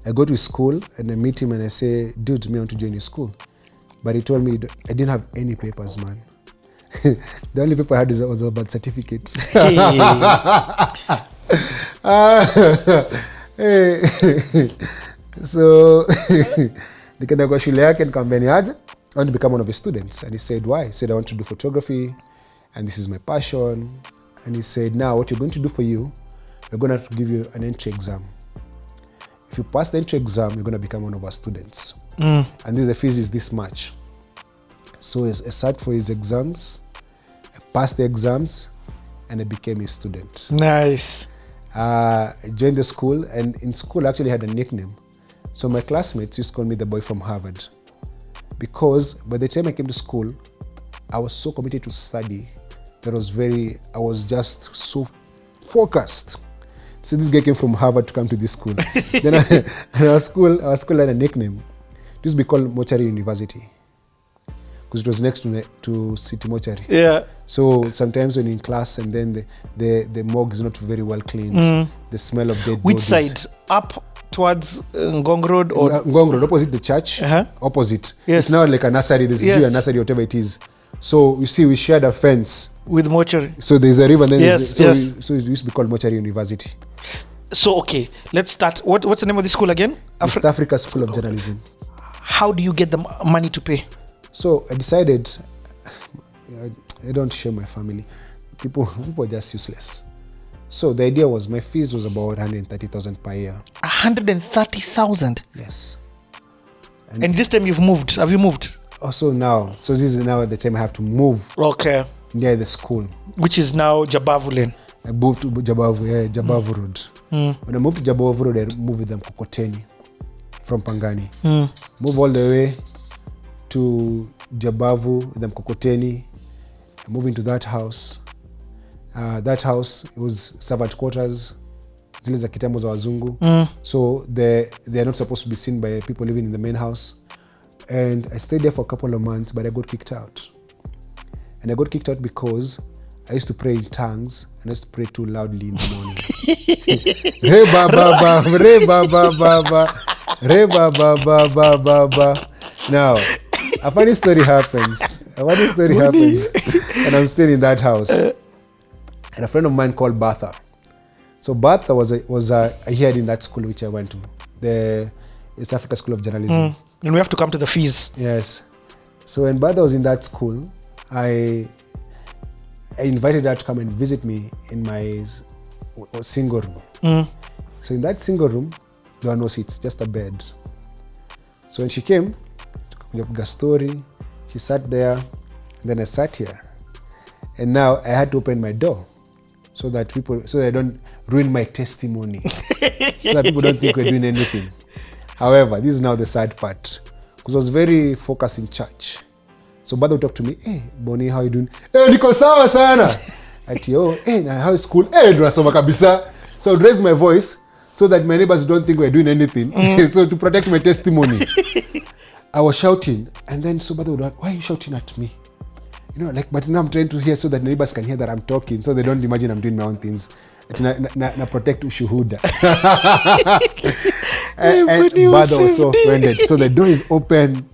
I go to his school and I meet him and I say, dude, me, I want to join your school. But he told me I didn't have any papers, man. The only paper I had was a birth certificate. So nikaenda kwa shule yake nikamwambia niaje, I want to become one of his students. And he said, why? He said, I want to do photography and this is my passion. And he said, now what you're going to do for you, we're going to give you an entry exam. If you pass the entry exam, you're going to become one of our students. And the fees is this much. So I sat for his exams, I passed the exams, and I became his student. Nice. I joined the school, and in school I actually had a nickname. So my classmates used to call me the boy from Harvard. Because by the time I came to school, I was so committed to study that I was just so focused. So this guy came from Harvard to come to this school. Then our school had a nickname. It used to be called Mortuary University, because it was next to City Mortuary. Yeah. So sometimes when in class and then the morgue is not very well cleaned, the smell of dead Which bodies. side? Up towards Ngong Road or Ngong Road, opposite the church. Opposite. Yes. It's now like a nursery. There's usually a nursery, whatever it is. So you see, we shared a fence with mortuary. So there's a river, and then so it used to be called Mortuary University. So okay, let's start. What's the name of the school again? East Africa School of Journalism. How do you get the money to pay? So I decided, I don't share my family. People are just useless. So the idea was, my fees was about 130,000 per year. 130,000? Yes. And this time you've moved. Have you moved? Also now. So this is now the time I have to move. Okay. Near the school. Which is now Jabavu Lane. I moved to Jabavu Road. When I moved to Jabavu Road, I moved with them Kokoteni from Pangani. Move all the way to Jabavu with them Kokoteni. I moved into that house. That house, it was servant quarters. Zile za kitambo za wazungu. So they are not supposed to be seen by people living in the main house. And I stayed there for a couple of months, but I got kicked out. And I got kicked out because I used to pray in tongues and I used to pray too loudly in the morning. Re ba ba ba, re ba ba ba ba, re ba ba ba ba ba ba. Now, a funny story happens. And I'm still in that house. And a friend of mine called Bertha. So Bertha was a head in that school which I went to, the East Africa School of Journalism. And we have to come to the fees. Yes. So when Bertha was in that school, I invited her to come and visit me in my single room. So in that single room, there were no seats, just a bed. So when she came, a story, she sat there, and then I sat here. And now I had to open my door so that I don't ruin my testimony. So that people don't think we're doing anything. However, this is now the sad part. Because I was very focused in church. So Bada would talk to me, hey, Boni, how you doing? Hey, niko sawa sana. Ati, hey, how is school? Hey, tunasoma kabisa. So I would raise my voice so that my neighbors don't think we're doing anything. So to protect my testimony. I was shouting. And then so Bada would ask, why are you shouting at me? But now I'm trying to hear so that neighbors can hear that I'm talking, so they don't imagine I'm doing my own things. Na protect ushuhuda. And Bada was so offended. So the door is open,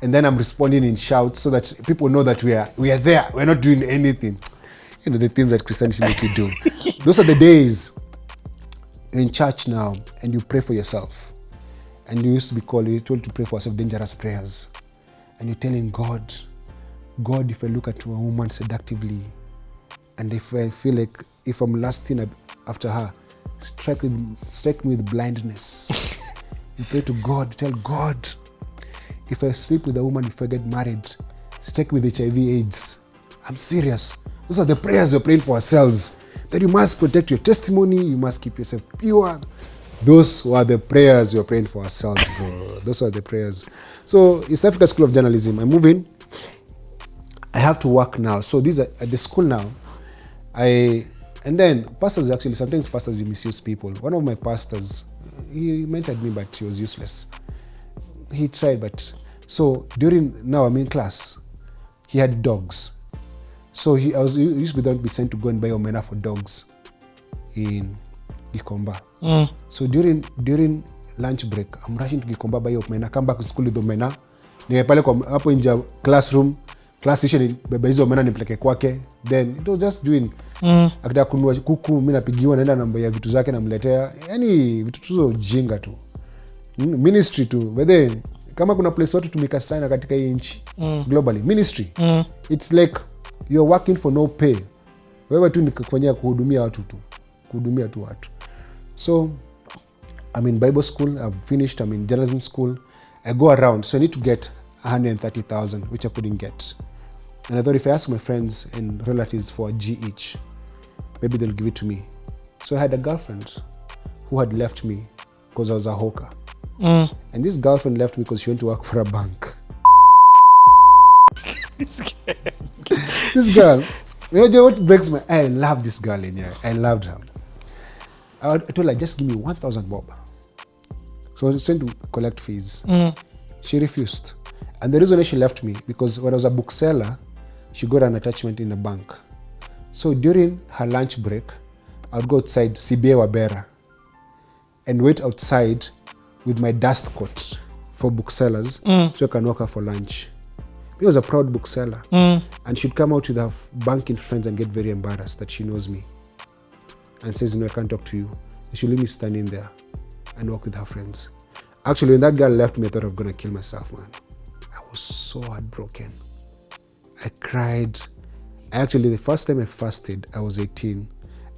and then I'm responding in shouts so that people know that we are there. We're not doing anything. The things that Christianity make you do. Those are the days in church now, and you pray for yourself. And you used to be told to pray for yourself dangerous prayers. And you're telling God, if I look at a woman seductively, and if I feel like if I'm lusting after her, strike me with blindness. You pray to God, tell God, if I sleep with a woman, if I get married, strike me with HIV/AIDS. I'm serious. Those are the prayers we're praying for ourselves. That you must protect your testimony, you must keep yourself pure. Those were the prayers we're praying for ourselves, bro. Those are the prayers. So, East Africa School of Journalism, I'm moving. I have to work now. So these are at the school now. And then pastors, actually, sometimes pastors, you misuse people. One of my pastors, he mentored me, but he was useless. He tried, but so now I'm in class, he had dogs. So he used to be sent to go and buy omena for dogs. in Gikomba. So during lunch break, I'm rushing to Gikomba buy omena, come back to school with omena. Ni pale kwa hapo nje classroom, class session beba hizo omena nipeleke kwake. Then it was just doing akitaka kununua kuku, mimi napigiwa naenda namba ya vitu zake namletea. Yaani vitu tuzo jinga tu. Ministry tu. Whether kama kuna place watu tumika sana katika hii nchi globally, ministry. It's like you're working for no pay. Wewe tu ni kufanyia kuhudumia watu tu. Kuhudumia tu watu. So I'm in Bible school, I've finished, I'm in journalism school. I go around, so I need to get 130,000, which I couldn't get. And I thought if I ask my friends and relatives for a G each, maybe they'll give it to me. So I had a girlfriend who had left me because I was a hawker. And this girlfriend left me because she went to work for a bank. This girl, you know what breaks my... I love this girl in here. I loved her. I told her, just give me 1,000 bob. So I was sent to collect fees. She refused. And the reason why she left me, because when I was a bookseller, she got an attachment in a bank. So during her lunch break, I would go outside, CBA Wabera, and wait outside with my dust coat for booksellers so I can walk her for lunch. He was a proud bookseller. And she'd come out with her banking friends and get very embarrassed that she knows me. And says, no, I can't talk to you. She leave me standing there and walk with her friends. Actually, when that girl left me, I thought I was going to kill myself, man. I was so heartbroken. I cried. Actually, the first time I fasted, I was 18.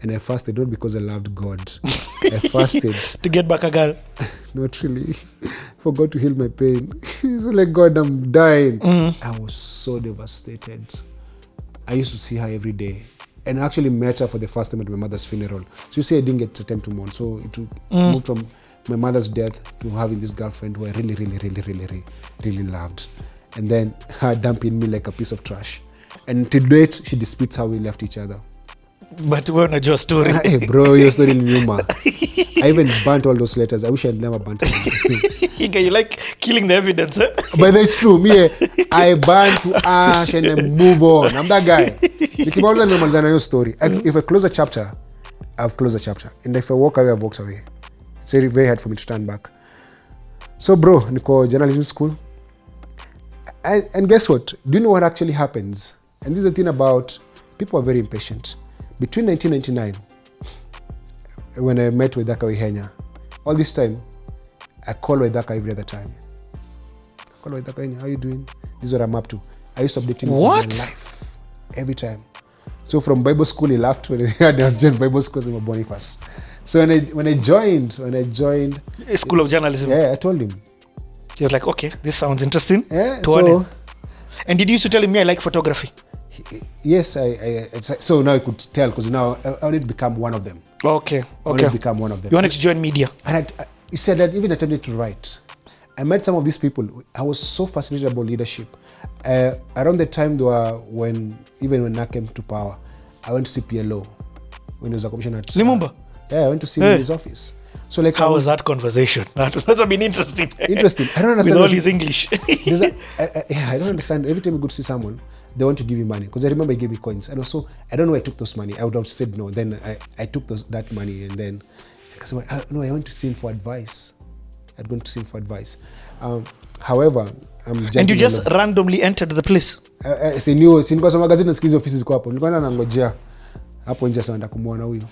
And I fasted not because I loved God. I fasted to get back a girl. Not really. For God to heal my pain. It's like, God, I'm dying. I was so devastated. I used to see her every day. And I actually met her for the first time at my mother's funeral. So you see, I didn't get to attempt to mourn. So it moved from my mother's death to having this girlfriend who I really loved. And then her dumping me like a piece of trash. And to date, she disputes how we left each other. But we're not your story. Hey, bro, your story in humor. I even burnt all those letters. I wish I'd never burnt them. You like killing the evidence, huh? But that's true. Me, I burn to ash and then move on. I'm that guy. Your story. If I close a chapter, I've closed a chapter. And if I walk away, I've walked away. It's very, very hard for me to turn back. So, bro, Nico, journalism school. And guess what? Do you know what actually happens? And this is the thing about people are very impatient. Between 1999, when I met with Waithaka Wihenya, all this time, I call Waithaka every other time. I call Waithaka, how are you doing? This is what I'm up to. I used to update him on my life every time. So from Bible school, he laughed when I was joined Bible school with Boniface. So when I joined School of Journalism. Yeah, I told him. He was like, okay, this sounds interesting. Yeah, and did you used to tell him, I like photography? Yes, so now I could tell because now I wanted to become one of them. Okay. I wanted to become one of them. You wanted to join media. And you said that even attempted to write. I met some of these people. I was so fascinated about leadership. Around the time when I came to power, I went to see PLO when he was a commissioner at Limumba. Yeah, I went to see him in his office. So like, how was that conversation? That must have been interesting. Interesting. I don't understand. With all his English. I don't understand. Every time you go to see someone, they want to give you money. Because I remember he gave me coins. And also, I don't know why I took those money. I would have said no. Then I took that money. And then, because I went to see him for advice. I'd gone to see him for advice. However, and you just randomly entered the place? Kwa magazine nasikizi ofisi ziko hapo. Nilikuwa nangojea hapo nje sana kumuona huyu.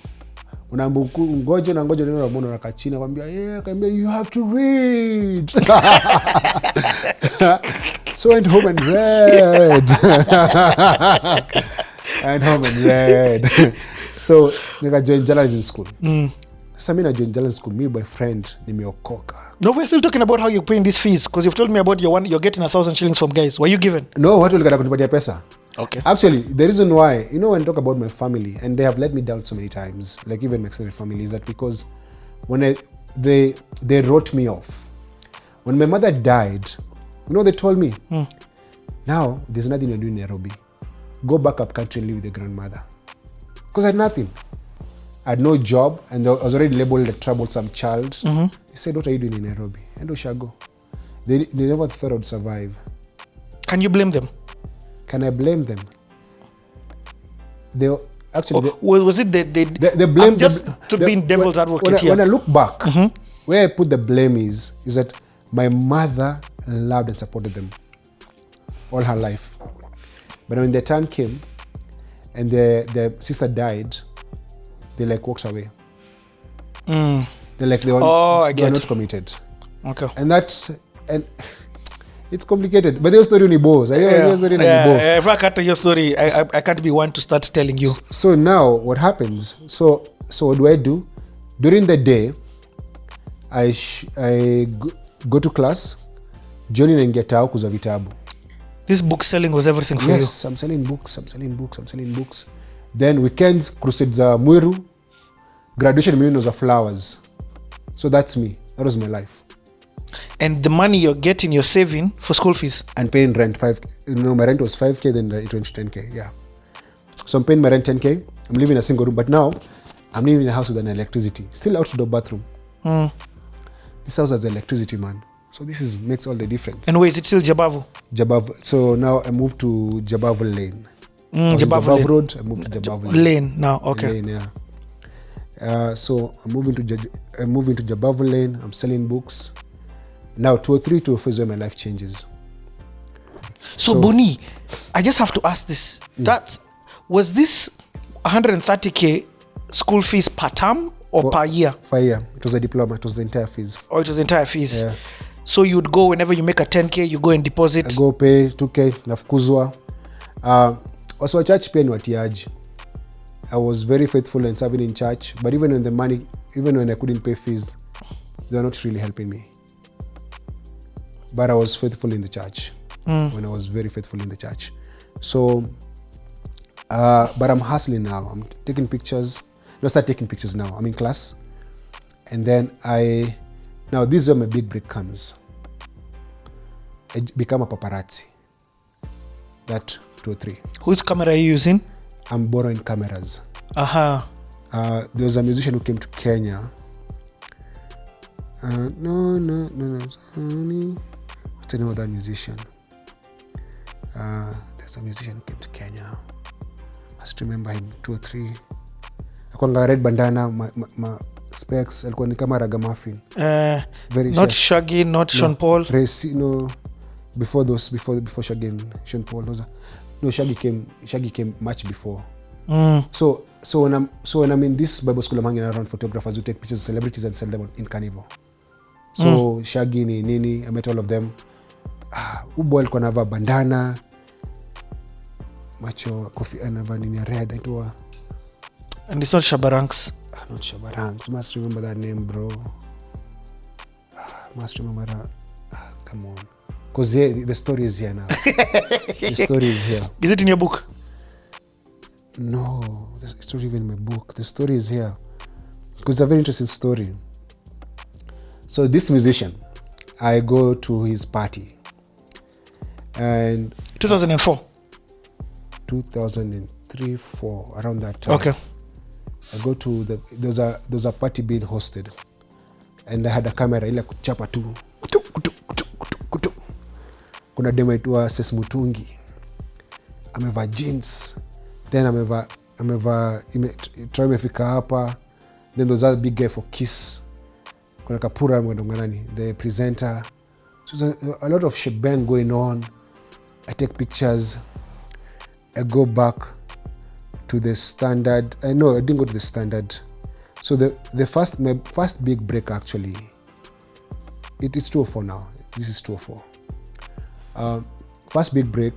Unaambia ngoje neno la muone unakaa chini akwambia akamwambia you have to read. So I went home and read. So nika join journalism school. Sasa mimi na join journalism school, me by friend nimeokoka. No, we're still talking about how you're paying these fees because you've told me about you're getting 1,000 shillings from guys. Were you given? No, watu walikata kunipatia pesa. Okay. Actually, the reason why, when I talk about my family, and they have let me down so many times, like even my extended family, is that because when they wrote me off. When my mother died, they told me, now there's nothing you're doing in Nairobi. Go back up country and live with your grandmother. Because I had nothing. I had no job, and I was already labeled a troublesome child. They said, what are you doing in Nairobi? And Oshago. They never thought I would survive. Can you blame them? Can I blame them? Actually, was it the blame? I'm just being devil's advocate here. When I look back, where I put the blame is that my mother loved and supported them all her life. But when the turn came and the sister died, they like walked away. They were not committed. Okay. And it's complicated. But the story ni boss. If I cut your story, I can't be one to start telling you. So now what happens? So what do? During the day, I go to class, Johnny and get out kuza vitabu. This book selling was everything for you. Yes, I'm selling books. Then weekends, crusades za Mwiru, graduation meetings of flowers. So that's me. That was my life. And the money you're getting, you're saving for school fees. And paying rent, my rent was 5K, then it went to 10K, yeah. So I'm paying my rent 10K. I'm living in a single room, but now I'm living in a house with an electricity. Still outdoor bathroom. This house has electricity, man. So this makes all the difference. And where is it still Jabavu? Jabavu. So now I moved to Jabavu Lane. Jabavu Road, I moved to Jabavu Lane now, okay. Lane, yeah. So I'm moving to Jabavu Lane. I'm selling books. Now 203, 204 is where my life changes. So Boni, I just have to ask this. Was this 130K school fees per term or per year? Per year. It was a diploma. It was the entire fees. Oh, it was the entire fees. Yeah. So you'd go whenever you make a 10K, you go and deposit. I go pay 2K, nafukuzwa. Also church pia ni watiaji. I was very faithful and serving in church, but even when I couldn't pay fees, they were not really helping me. But I was faithful in the church. When I was very faithful in the church. So, but I'm hustling now. I'm taking pictures. I start taking pictures now. I'm in class. And then now this is where my big break comes. I become a paparazzi. That 2 or 3. Whose camera are you using? I'm borrowing cameras. There was a musician who came to Kenya. No. Sorry. What's the name of that musician? There's a musician who came to Kenya. I must remember him. 2 or 3. Akwanga red bandana, my specs. Alikuwa ni kama ragamuffin. Very not sharp. Shaggy, not Sean Paul. No. Before Shaggy and Sean Paul. Shaggy came much before. So when I'm in this Bible school, I'm hanging around photographers who take pictures of celebrities and sell them in Carnival. So Shaggy ni nini, I met all of them. Ubo alikuwa anavaa bandana, macho kofi anavaa nini red aitwa. And it's not Shabaranks. Not Shabaranks. Must remember that name, bro. Must remember that. Come on. Because the story is here now. The story is here. Is it in your book? No, it's not even in my book. The story is here. Because it's a very interesting story. So this musician, I go to his party. And 2004? 2003, 4, around that time. Okay. I go to there's a party being hosted. And I had a camera ila kuchapa tu. Kutu. Kuna demo itwa Ses Mutungi. Amevaa jeans. Then amevaa try imefika hapa. Then there's a big guy for Kiss. Kuna Kapura mwananani, the presenter. So there's a lot of shebang going on. I take pictures. I go back to the Standard. No, I didn't go to the Standard. So my first big break actually, it is 204 now. This is 204. First big break,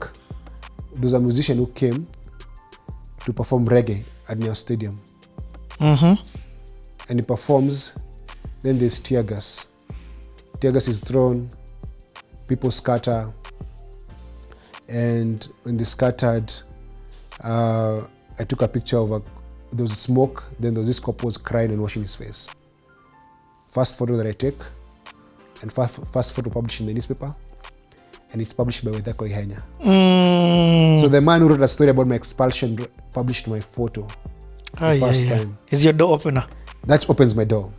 there's a musician who came to perform reggae at Nyayo Stadium. And he performs, then there's tear gas. Tear gas is thrown, people scatter, and when they scattered, I took a picture of there was smoke, then there was this couple was crying and washing his face. First photo that I take, and first photo published in the newspaper, and it's published by Wethako Ihenya. So the man who wrote a story about my expulsion published my photo the first time. Is your door opener? That opens my door.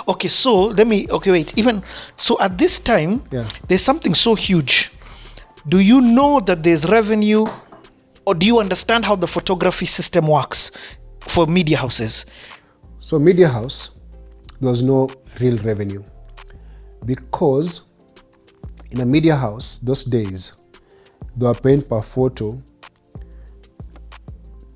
Okay, so wait. Even so, at this time, there's something so huge. Do you know that there's revenue or do you understand how the photography system works for media houses? So media house, there was no real revenue because in a media house those days they were paying per photo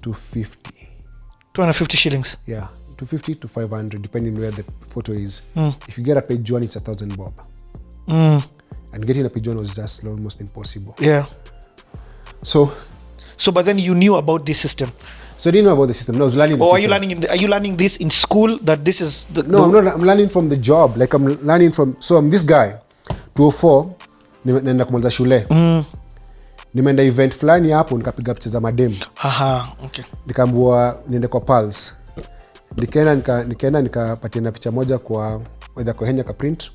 250 shillings. Yeah, 250 to 500 depending where the photo is. If you get a page one, it's 1,000 bob. And getting a page one was just almost impossible. Yeah. So but then you knew about this system. So I didn't know about the system. No, I was learning the system. Are you learning this in school, that this is the... No, I'm not. I'm learning from the job. Like I'm learning from... So I'm this guy. 204, nenda kumaliza shule. Nimeenda event fulani hapo, nikapiga picha za madem. Aha, okay. Nikaambiwa niende kwa Pulse. Nikaenda nikapatia picha moja kwa either kwa Kenya ka print.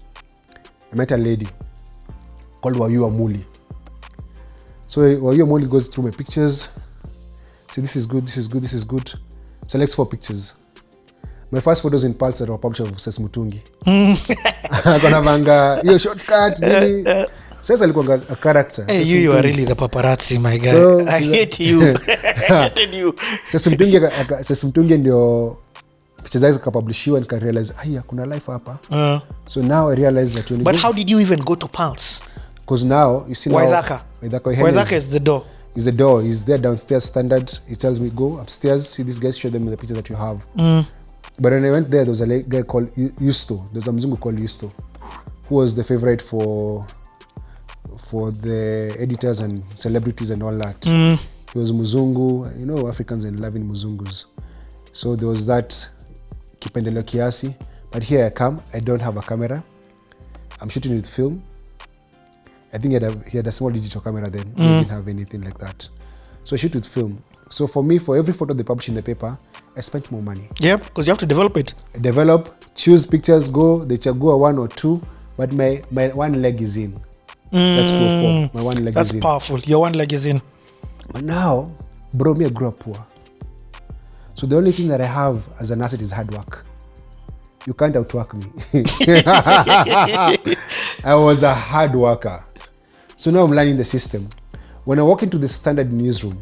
I met a lady called Wayu Amuli. So Wayu Amuli goes through my pictures. Say this is good, this is good, this is good. Selects 4 pictures. My first photos in Pulse are published of Ses Mutungi. Akona vanga hiyo short skirt nini. Sasa alikuwa a character. Hey, you are really the paparazzi, my guy. So, I hate you. I hated you. Ses Mutungi ndio picha zake zikapublishiwa, nika realize kuna life hapa. So now I realize that But how did you even go to Pulse? Because now you see Waithaka is the door. Is the door. He's there downstairs standard. He tells me, go upstairs, see these guys, show them the pictures that you have. But when I went there, there was a guy called Yusto. There was a Mzungu called Yusto, who was the favorite for the editors and celebrities and all that. He was Muzungu. You know, Africans and loving Muzungus. So there was that kipendelo kiasi. But here I come. I don't have a camera. I'm shooting with film. I think he had a small digital camera then. He didn't have anything like that. So I shoot with film. So for me, for every photo they publish in the paper, I spent more money. Yep, because you have to develop it. I develop, choose pictures, go. They go 1 or 2, but my one leg is in. That's 204. My one leg is in. That's powerful. Your one leg is in. But now, bro, me I grew up poor. So the only thing that I have as an asset is hard work. You can't outwork me. I was a hard worker. So now I'm learning the system. When I walk into the standard newsroom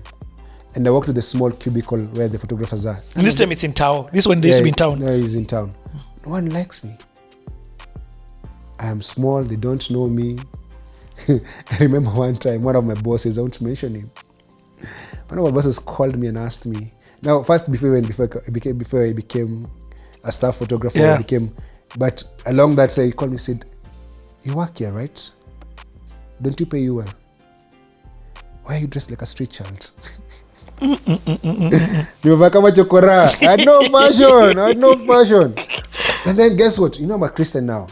and I walk to the small cubicle where the photographers are. And this time it's in town. This one used to be in town. No, he's in town. No one likes me. I am small. They don't know me. I remember one time, one of my bosses, I won't mention him. One of my bosses called me and asked me. Now, first before I became a staff photographer, but along that say he called me and said, "You work here, right? Don't you pay you well? Why are you dressed like a street child?" Nimevaa chokora. I had no fashion. And then guess what? You know I'm a Christian now.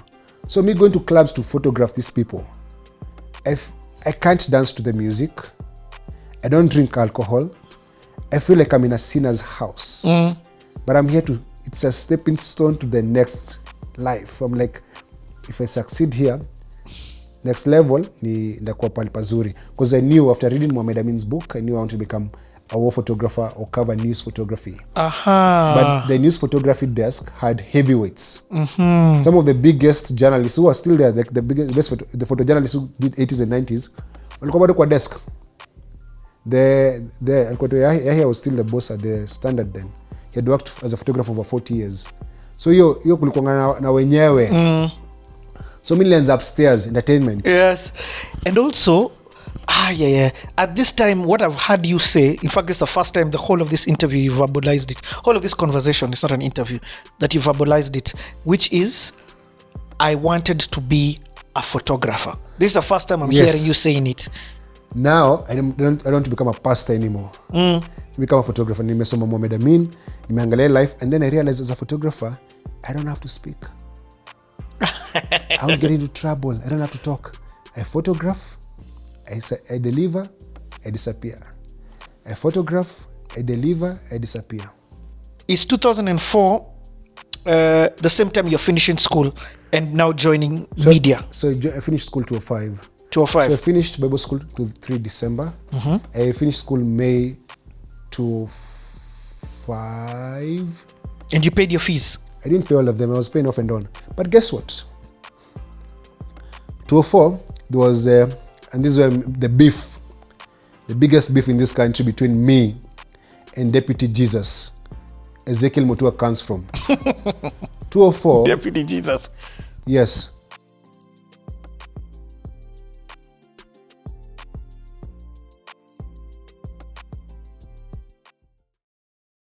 So me going to clubs to photograph these people. I can't dance to the music. I don't drink alcohol. I feel like I'm in a sinner's house. But I'm here it's a stepping stone to the next life. I'm like, if I succeed here, next level ni ndakuwa pali pazuri. Because I knew after reading Mohamed Amin's book, I knew I want to become a war photographer or cover news photography. But the news photography desk had heavyweights. Some of the biggest journalists who are still there, like the photojournalists who did 80s and 90s, walikuwa bado kwa desk. Yahya was still the boss at the Standard then. He had worked as a photographer over 40 years. So hiyo kulikuwa na wenyewe. So millions upstairs, entertainment. Yes. And also, at this time, what I've heard you say, in fact, it's the first time the whole of this interview you verbalized it. Whole of this conversation, it's not an interview, that you verbalized it, which is, I wanted to be a photographer. This is the first time I'm hearing you saying it. Now, I don't want to become a pastor anymore. To become a photographer. Nimesoma Mohamed Amin, nimeangalia life, and then I realized as a photographer, I don't have to speak. I won't get into trouble. I don't have to talk. I photograph, I deliver, I disappear. I photograph, I deliver, I disappear. It's 2004, the same time you're finishing school and now joining media. So I finished school 2005. 2005. So I finished Bible school to 3 December. I finished school May 2005. And you paid your fees? I didn't pay all of them. I was paying off and on. But guess what? 2004, there was, and this is where the beef The biggest beef in this country between me and Deputy Jesus, Ezekiel Mutua, comes from 204. Deputy Jesus. Yes.